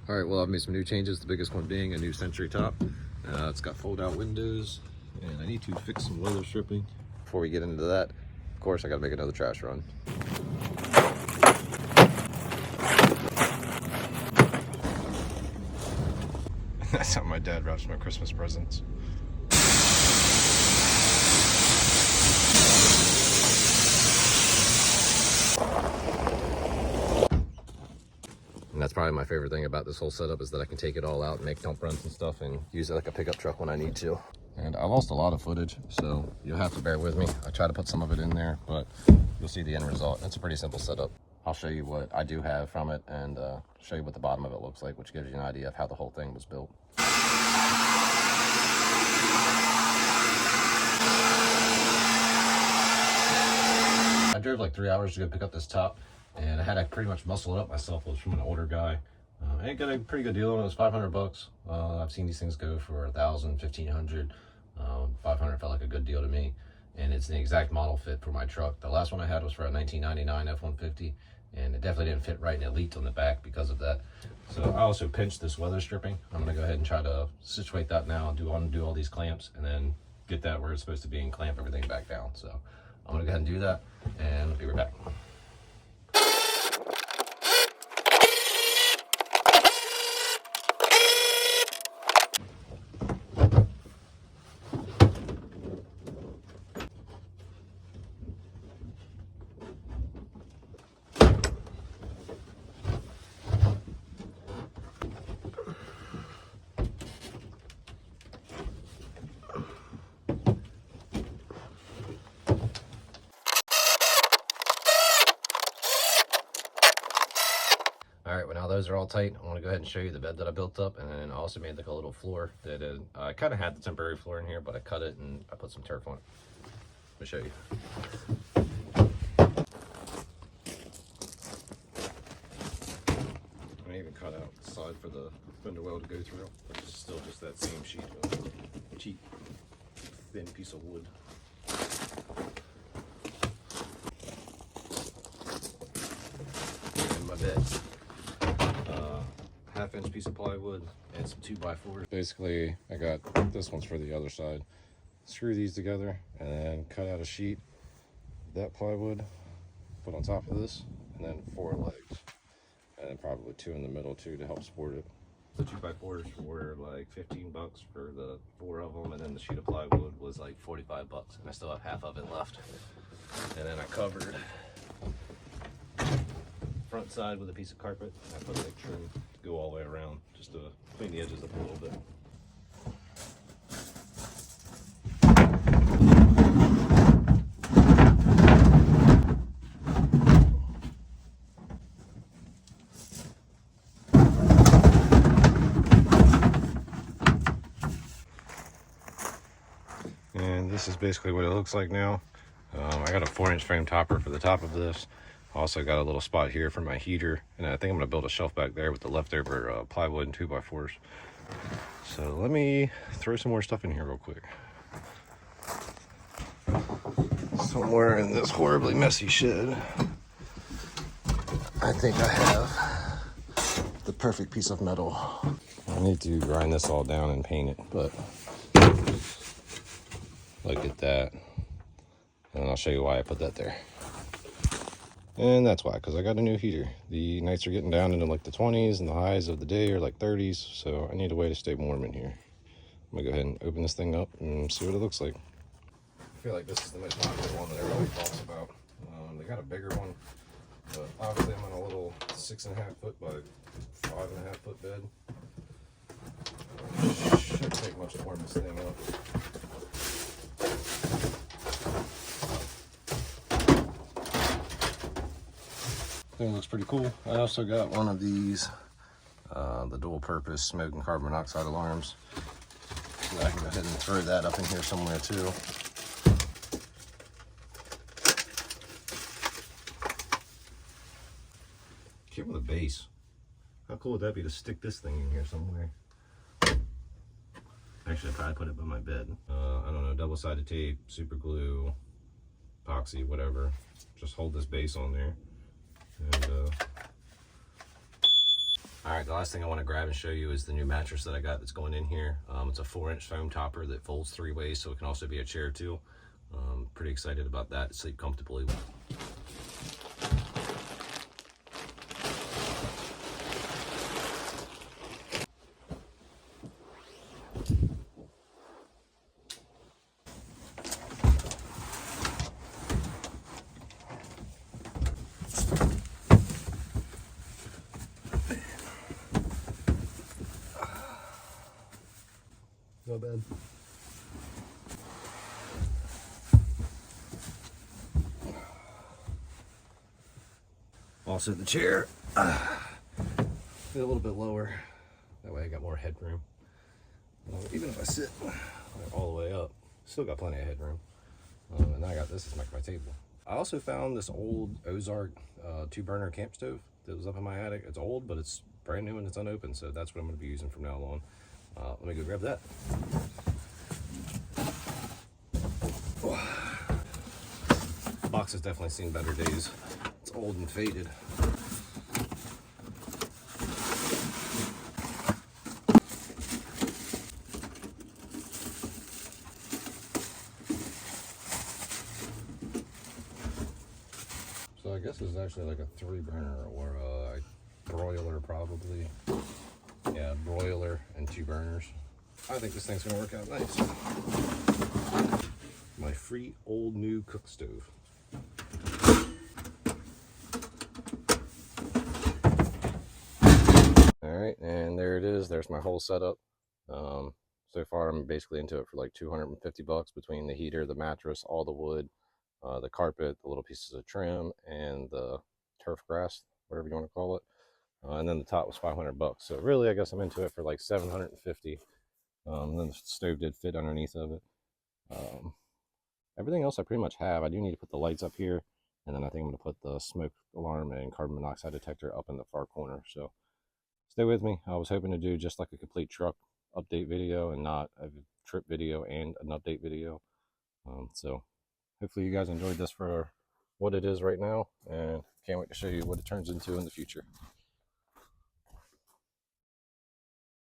All right, well, I've made some new changes, the biggest one being a new Century top. It's got fold-out windows, and I need to fix some weather stripping. Before we get into that, of course, I gotta make another trash run. That's how my dad wraps my Christmas presents. And that's probably my favorite thing about this whole setup is that I can take it all out and make dump runs and stuff and use it like a pickup truck when I need to. And I lost a lot of footage, so you'll have to bear with me. I try to put some of it in there, but you'll see the end result. It's a pretty simple setup. I'll show you what I do have from it and show you what the bottom of it looks like, which gives you an idea of how the whole thing was built. I drove like 3 hours to go pick up this top, and I had to pretty much muscle it up myself. It was from an older guy. I got a pretty good deal on it. It was 500 bucks. I've seen these things go for 1,000, 1,500. 500 felt like a good deal to me, and it's the exact model fit for my truck. The last one I had was for a 1999 F-150, and it definitely didn't fit right in Elite on the back because of that. So I also pinched this weather stripping. I'm gonna go ahead and try to situate that now, undo all these clamps, and then get that where it's supposed to be and clamp everything back down. So I'm gonna go ahead and do that, and I'll be right back. All right, well, now those are all tight. I want to go ahead and show you the bed that I built up, and then I also made like a little floor that I kind of had the temporary floor in here, but I cut it and I put some turf on it. Let me show you. I even cut out the side for the fender well to go through, which is still just that same sheet of cheap, thin piece of wood. And my bed. 1/2-inch piece of plywood and some 2x4s. Basically, I got this one's for the other side. Screw these together and then cut out a sheet of that plywood, put on top of this, and then 4 legs, and then probably 2 in the middle too to help support it. The 2x4s were like 15 bucks for the 4 of them, and then the sheet of plywood was like 45 bucks, and I still have half of it left. And then I covered front side with a piece of carpet. I put like trim to go all the way around just to clean the edges up a little bit. And this is basically what it looks like now. I got a 4-inch frame topper for the top of this. Also got a little spot here for my heater, and I think I'm gonna build a shelf back there with the leftover plywood and 2x4s. So let me throw some more stuff in here real quick. Somewhere in this horribly messy shed, I think I have the perfect piece of metal. I need to grind this all down and paint it, but look at that. And I'll show you why I put that there. And that's why, because I got a new heater. The nights are getting down into like the 20s, and the highs of the day are like 30s, so I need a way to stay warm in here. I'm gonna go ahead and open this thing up and see what it looks like. I feel like this is the most popular one that everybody talks about. They got a bigger one, but obviously I'm on a little 6.5 foot by 5.5 foot bed. Shouldn't take much to warm this thing up. Thing looks pretty cool. I also got one of these, the dual purpose smoke and carbon monoxide alarms. So I can go ahead and throw that up in here somewhere too. Came with a base. How cool would that be to stick this thing in here somewhere? Actually, I'd probably put it by my bed. I don't know, double-sided tape, super glue, epoxy, whatever. Just hold this base on there. And All right, the last thing I want to grab and show you is the new mattress that I got that's going in here. It's a 4-inch foam topper that folds 3 ways, so it can also be a chair too. Pretty excited about that. Sleep comfortably. Not bad. Also the chair, get a little bit lower. That way I got more headroom. Even if I sit all the way up, still got plenty of headroom. And I got this as my table. I also found this old Ozark 2-burner camp stove that was up in my attic. It's old, but it's brand new and it's unopened, so that's what I'm going to be using from now on. Let me go grab that. The box has definitely seen better days. It's old and faded. So I guess this is actually like a 3-burner or a broiler probably. Yeah, broiler and 2 burners. I think this thing's gonna work out nice. My free old new cook stove. All right, and there it is. There's my whole setup. So far I'm basically into it for like 250 bucks between the heater, the mattress, all the wood, the carpet, the little pieces of trim, and the turf grass, whatever you want to call it. And then the top was 500 bucks. So really, I guess I'm into it for like 750. Then the stove did fit underneath of it. Everything else I pretty much have. I do need to put the lights up here, and then I think I'm going to put the smoke alarm and carbon monoxide detector up in the far corner. So stay with me. I was hoping to do just like a complete truck update video and not a trip video and an update video. So hopefully you guys enjoyed this for what it is right now, and can't wait to show you what it turns into in the future.